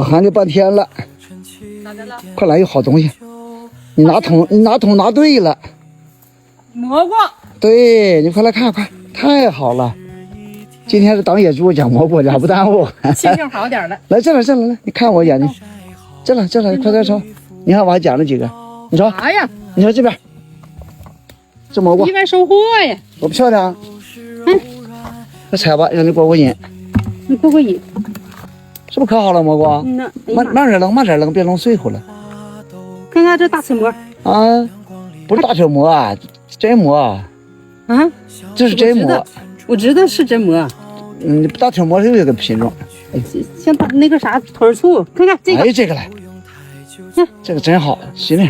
我喊你半天了，咋的了？快来，有好东西。你拿桶拿对了。蘑菇。对，你快来看，快，太好了。今天是当野猪讲蘑菇，俩不耽误。心情好点了。来这来，你看我眼睛，这来，快点瞅。你看我还捡了几个，你瞅。啥呀？你瞅这边，这蘑菇。意外收获呀！多漂亮。快采吧，让你过瘾。你过过瘾。是不是可好了蘑菇？慢点扔，别弄碎乎了。看看这大翠蘑。啊，不是大翠蘑啊，真蘑。啊，这是真蘑。我知道是真蘑。大翠蘑是这个品种。像它那个啥腿醋，看看这个。哎，这个来。这个真好，媳妇。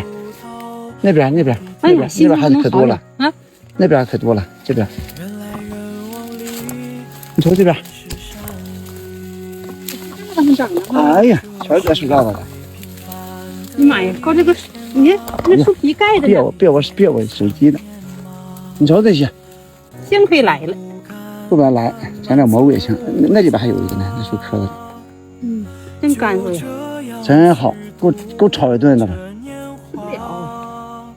那边还可多了啊，那边可多了，这边。你瞅这边。哎呀，全是树杈子的。你妈呀，靠这个，你看那树皮盖着呢。别我手机呢。你瞅这些。幸亏来了。不敢来，捡点蘑菇也行。那里边还有一个呢，那树壳子。真干脆呀。真好，够炒一顿的了。不了。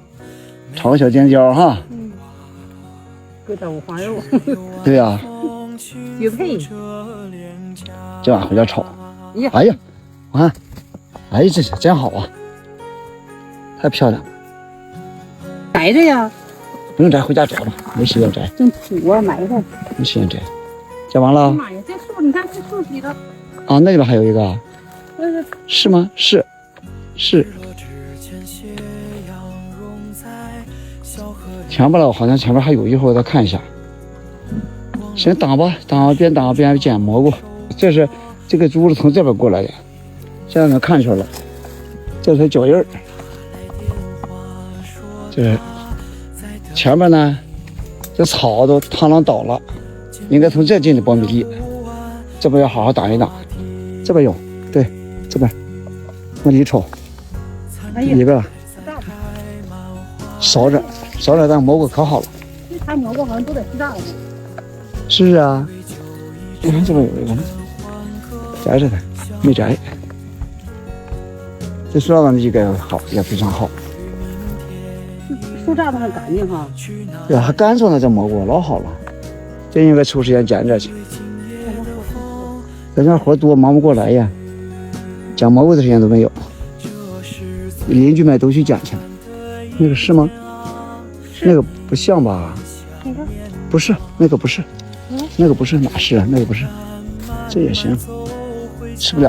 炒个小尖椒哈。搁点五花肉。对呀。绝配。这晚回家炒。哎呀，我看，哎，这真好啊，太漂亮了。埋着呀？不用摘，回家摘吧，没时间摘。真土啊，埋着。没时间摘。摘完了。妈呀，这树你看这树皮的。啊，那里边还有一个。是吗？是。前边了，好像前面还有，一会儿我再看一下。先挡吧，边挡边捡蘑菇。这个猪是从这边过来的，现在能看出来了，这是脚印儿。这前面呢，这草都螳螂倒了，应该从这进的苞米地。这边要好好挡一挡，这边有，对，这边往里瞅，一个少点，但蘑菇可好了。这采蘑菇好像都得适当的。是啊，你看这边有一个呢。摘着它，没摘。这树杈子应该好，也非常好。树杈子很干净哈。对啊，还干燥呢，这蘑菇老好了。这应该抽时间捡着去。咱这活多，忙不过来呀。捡蘑菇的时间都没有。邻居们都去捡去了。那个是吗？那个不像吧？不是，那个不是，哪是啊？那个不是，这也行。吃不了，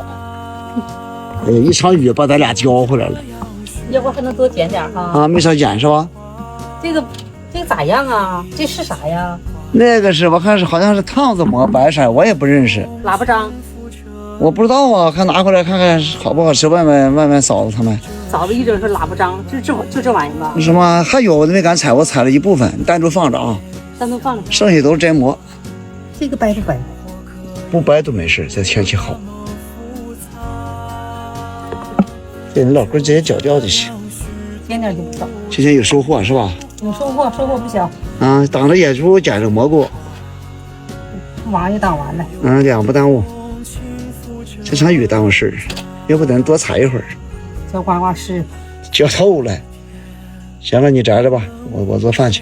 哎呀，一场雨把咱俩浇回来了。要不还能多捡点哈？啊，没少捡是吧？这个咋样啊？这是啥呀？那个是我看是好像是烫子蘑，白色，我也不认识。喇叭章？我不知道啊，看拿回来看看好不好吃，问问嫂子他们。嫂子一整是喇叭章，就这玩意吧？什么还有的没敢采，我采了一部分，单独放着啊。单独放着。剩下都是真蘑。这个白不白？不白都没事，这天气好。给你老哥直接绞掉就行，捡点就不少。今天有收获是吧？有收获不小。啊，挡着野猪捡着蘑菇，网也挡完了。两不耽误。这场雨耽误事儿，要不咱多采一会儿。小呱呱湿，浇透了。行了，你摘了吧，我做饭去。